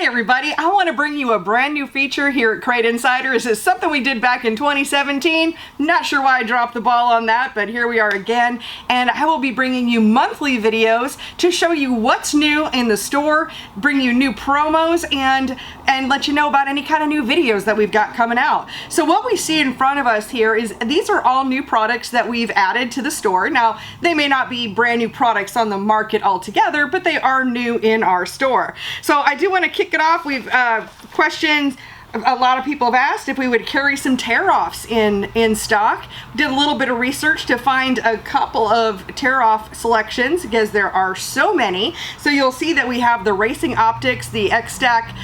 everybody, I want to bring you a brand new feature here at Crate Insider. This is something we did back in 2017. Not sure why I dropped the ball on that, but here we are again. And I will be bringing you monthly videos to show you what's new in the store, bring you new promos, and let you know about any kind of new videos that we've got coming out. So what we see in front of us here is these are all new products that we've added to the store. Now, they may not be brand new products on the market altogether, but they are new in our store. So I do want to kick it off. We've questions. A lot of people have asked if we would carry some tear-offs in stock. Did a little bit of research to find a couple of tear-off selections because there are so many. So you'll see that we have the Racing Optics, the X-Stack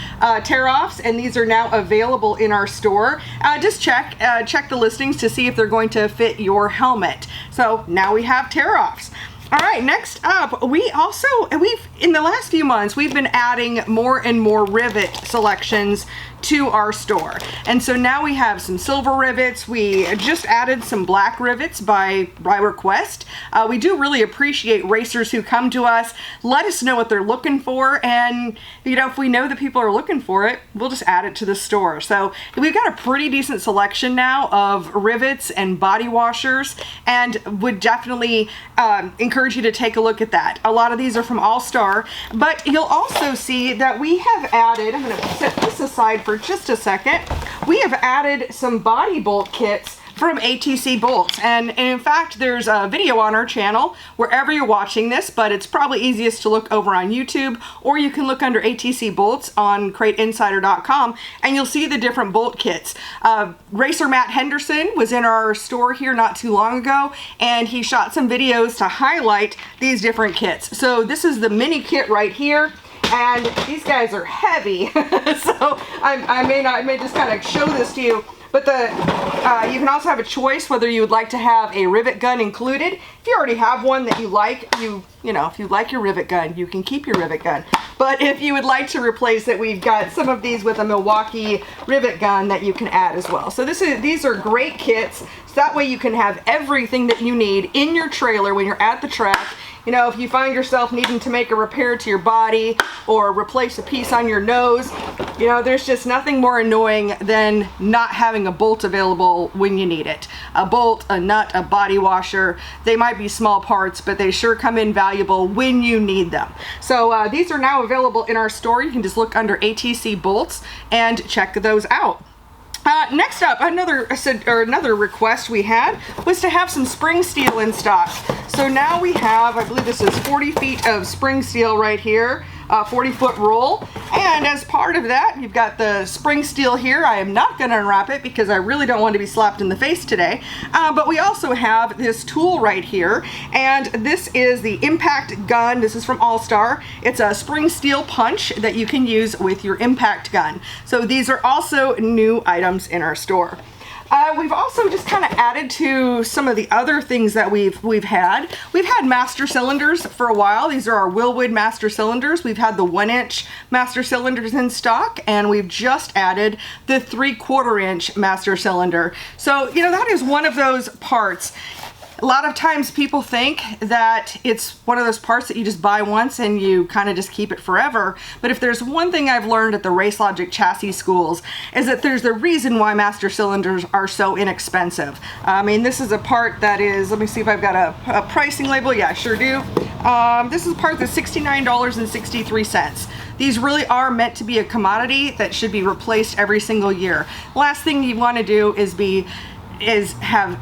tear-offs, and these are now available in our store. Just check the listings to see if they're going to fit your helmet. So now we have tear-offs. All right, next up, in the last few months, we've been adding more and more rivet selections to our store. And so now we have some silver rivets. We just added some black rivets by request. We do really appreciate racers who come to us, let us know what they're looking for, and if we know that people are looking for it, we'll just add it to the store. So we've got a pretty decent selection now of rivets and body washers, and would definitely encourage you to take a look at that. A lot of these are from All Star, but you'll also see that we have added, I'm going to set this aside for just a second, we have added some body bolt kits from ATC Bolts, and in fact there's a video on our channel wherever you're watching this, but it's probably easiest to look over on YouTube, or you can look under ATC Bolts on CrateInsider.com and you'll see the different bolt kits. Racer Matt Henderson was in our store here not too long ago, and he shot some videos to highlight these different kits. So this is the mini kit right here. And these guys are heavy, so I may just kind of show this to you. But you can also have a choice whether you would like to have a rivet gun included. If you already have one that you like, if you like your rivet gun, you can keep your rivet gun. But if you would like to replace it, we've got some of these with a Milwaukee rivet gun that you can add as well. So these are great kits. So that way you can have everything that you need in your trailer when you're at the track. If you find yourself needing to make a repair to your body or replace a piece on your nose, there's just nothing more annoying than not having a bolt available when you need it. A bolt, a nut, a body washer, they might be small parts, but they sure come in valuable when you need them. So these are now available in our store. You can just look under ATC Bolts and check those out. Next up, another request we had was to have some spring steel in stock. So now we have, I believe this is 40 feet of spring steel right here, 40-foot roll. And as part of that, you've got the spring steel here. I am not going to unwrap it because I really don't want to be slapped in the face today. But we also have this tool right here, and this is the impact gun. This is from All Star. It's a spring steel punch that you can use with your impact gun. So these are also new items in our store. We've also just kind of added to some of the other things that we've had. We've had master cylinders for a while. These are our Willwood master cylinders. We've had the 1-inch master cylinders in stock, and we've just added the 3/4-inch master cylinder. So, that is one of those parts. A lot of times people think that it's one of those parts that you just buy once and you kind of just keep it forever. But if there's one thing I've learned at the Race Logic chassis schools, is that there's a reason why master cylinders are so inexpensive. This is a part that is, let me see if I've got a pricing label. Yeah, I sure do. This is a part that's $69.63. These really are meant to be a commodity that should be replaced every single year. Last thing you want to do is have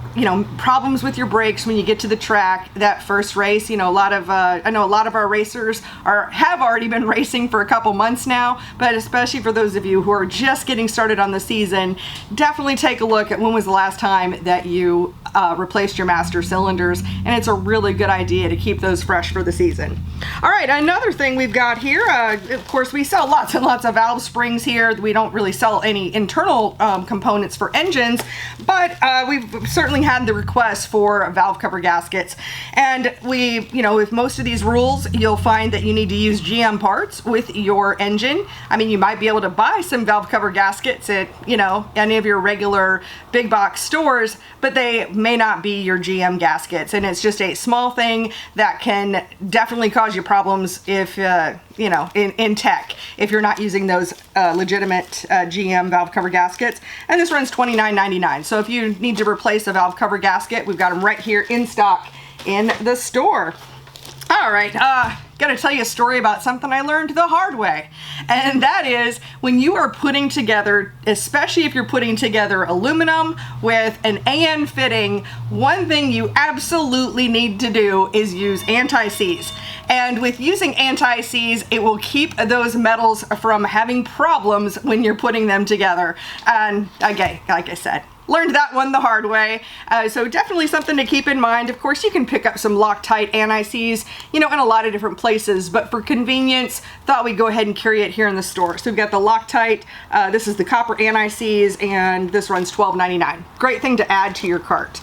problems with your brakes when you get to the track that first race. I know a lot of our racers have already been racing for a couple months now, but especially for those of you who are just getting started on the season, definitely take a look at when was the last time that you replaced your master cylinders, and it's a really good idea to keep those fresh for the season. All right, another thing we've got here, of course we sell lots and lots of valve springs here. We don't really sell any internal components for engines, but we've certainly had the request for valve cover gaskets, and with most of these rules, you'll find that you need to use GM parts with your engine. You might be able to buy some valve cover gaskets at any of your regular big box stores, but they may not be your GM gaskets, and it's just a small thing that can definitely cause you problems if you know, in tech if you're not using those legitimate GM valve cover gaskets. And this runs $29.99. So if you need to replace a valve cover gasket, we've got them right here in stock in the store. All right, gotta tell you a story about something I learned the hard way. And that is when you are putting together, especially if you're putting together aluminum with an AN fitting, one thing you absolutely need to do is use anti-seize. And with using anti-seize, it will keep those metals from having problems when you're putting them together. And again, like I said, learned that one the hard way. So definitely something to keep in mind. Of course, you can pick up some Loctite anti-seize, you know, in a lot of different places, but for convenience, thought we'd go ahead and carry it here in the store. So we've got the Loctite, this is the copper anti-seize, and this runs $12.99. Great thing to add to your cart.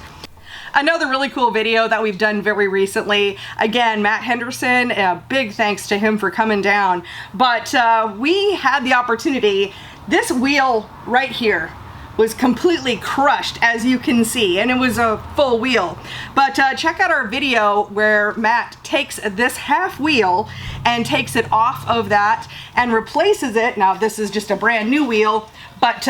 Another really cool video that we've done very recently. Again, Matt Henderson, big thanks to him for coming down. But we had the opportunity, this wheel right here was completely crushed, as you can see, and it was a full wheel. But check out our video where Matt takes this half wheel and takes it off of that and replaces it. Now this is just a brand new wheel, but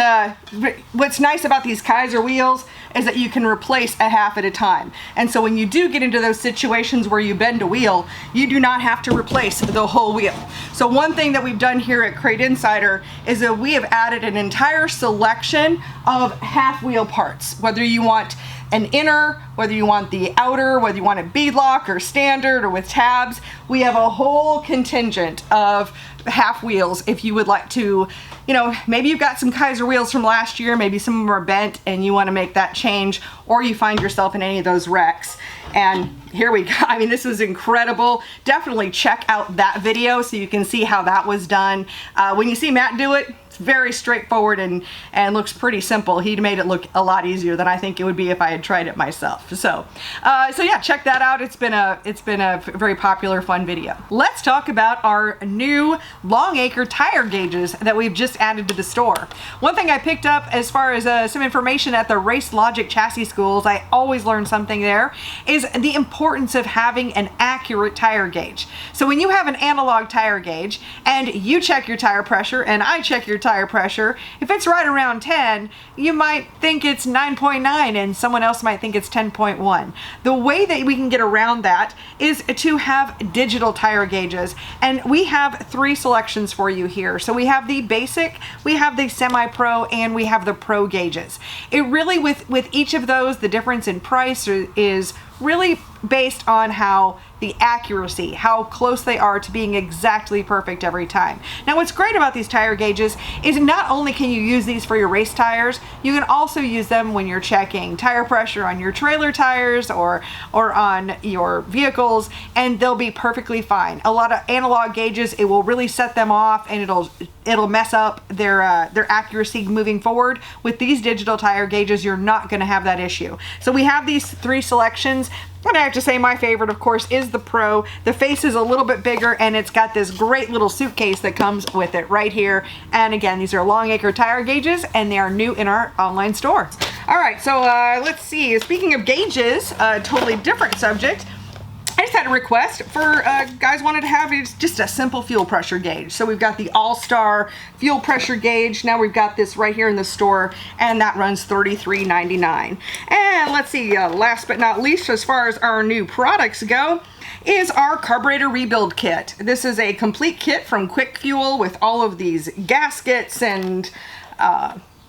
what's nice about these Kaiser wheels is that you can replace a half at a time. And so when you do get into those situations where you bend a wheel, you do not have to replace the whole wheel. So one thing that we've done here at Crate Insider is that we have added an entire selection of half wheel parts, whether you want an inner, whether you want the outer, whether you want it beadlock or standard or with tabs. We have a whole contingent of half wheels if you would like to, you know, maybe you've got some Kaiser wheels from last year, maybe some of them are bent and you want to make that change, or you find yourself in any of those wrecks. And here we go. I mean, this was incredible. Definitely check out that video so you can see how that was done. When you see Matt do it, it's very straightforward and looks pretty simple. He made it look a lot easier than I think it would be if I had tried it myself. So yeah, check that out. It's been a very popular, fun video. Let's talk about our new long Acre tire gauges that we've just added to the store. One thing I picked up as far as some information at the Race Logic chassis schools, I always learn something there, is the importance of having an accurate tire gauge. So when you have an analog tire gauge and you check your tire pressure and I check your tire pressure, if it's right around 10, you might think it's 9.9 and someone else might think it's 10.1. The way that we can get around that is to have digital tire gauges, and we have 3 selections for you here. So we have the basic, we have the semi-pro, and we have the pro gauges. It really, with each of those, the difference in price is really based on how the accuracy, how close they are to being exactly perfect every time. Now what's great about these tire gauges is not only can you use these for your race tires, you can also use them when you're checking tire pressure on your trailer tires or on your vehicles, and they'll be perfectly fine. A lot of analog gauges, it will really set them off and it'll mess up their accuracy moving forward. With these digital tire gauges, you're not going to have that issue. So we have these 3 selections. And I have to say my favorite, of course, is the Pro. The face is a little bit bigger and it's got this great little suitcase that comes with it right here. And again, these are long Acre tire gauges and they are new in our online store. All right, so let's see. Speaking of gauges, a totally different subject. I just had a request for guys wanted to have just a simple fuel pressure gauge. So we've got the All-Star fuel pressure gauge. Now we've got this right here in the store, and that runs $33.99. And let's see, last but not least, as far as our new products go, is our carburetor rebuild kit. This is a complete kit from Quick Fuel with all of these gaskets and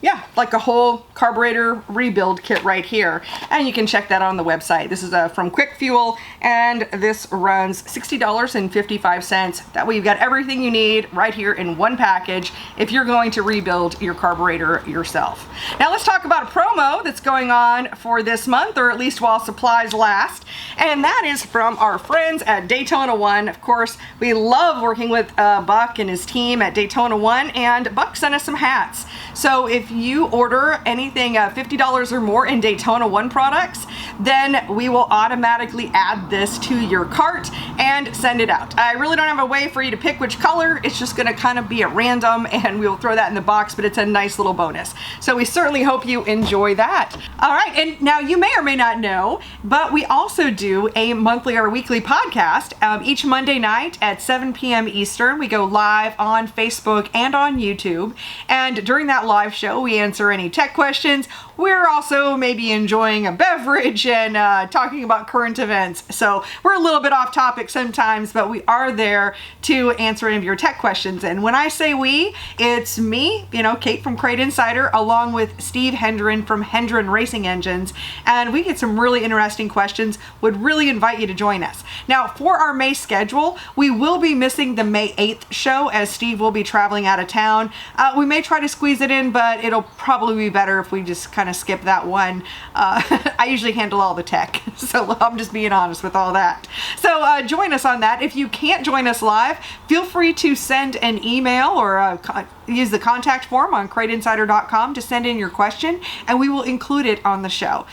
yeah, like a whole carburetor rebuild kit right here. And you can check that on the website. This is from Quick Fuel, and this runs $60.55. That way you've got everything you need right here in one package if you're going to rebuild your carburetor yourself. Now let's talk about a promo that's going on for this month, or at least while supplies last. And that is from our friends at Daytona 1. Of course, we love working with Buck and his team at Daytona 1, and Buck sent us some hats. So if if you order anything $50 or more in Daytona 1 products, then we will automatically add this to your cart and send it out. I really don't have a way for you to pick which color. It's just gonna kind of be at random, and we will throw that in the box, but it's a nice little bonus. So we certainly hope you enjoy that. All right, and now you may or may not know, but we also do a monthly or weekly podcast each Monday night at 7 p.m. Eastern. We go live on Facebook and on YouTube, and during that live show we answer any tech questions. We're also maybe enjoying a beverage and talking about current events. So we're a little bit off topic sometimes, but we are there to answer any of your tech questions. And when I say we, it's me, Kate from Crate Insider, along with Steve Hendren from Hendren Racing Engines. And we get some really interesting questions. Would really invite you to join us. Now, for our May schedule, we will be missing the May 8th show as Steve will be traveling out of town. We may try to squeeze it in, but it'll probably be better if we just kind of skip that one. I usually handle all the tech, so I'm just being honest with all that. So join us on that. If you can't join us live, feel free to send an email or use the contact form on CrateInsider.com to send in your question, and we will include it on the show.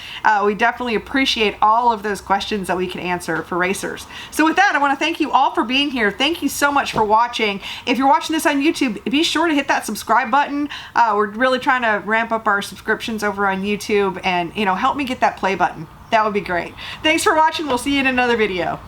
We definitely appreciate all of those questions that we can answer for racers. So with that, I want to thank you all for being here. Thank you so much for watching. If you're watching this on YouTube, be sure to hit that subscribe button. We're really trying to ramp up our subscriptions over on YouTube, and help me get that play button. That would be great. Thanks for watching. We'll see you in another video.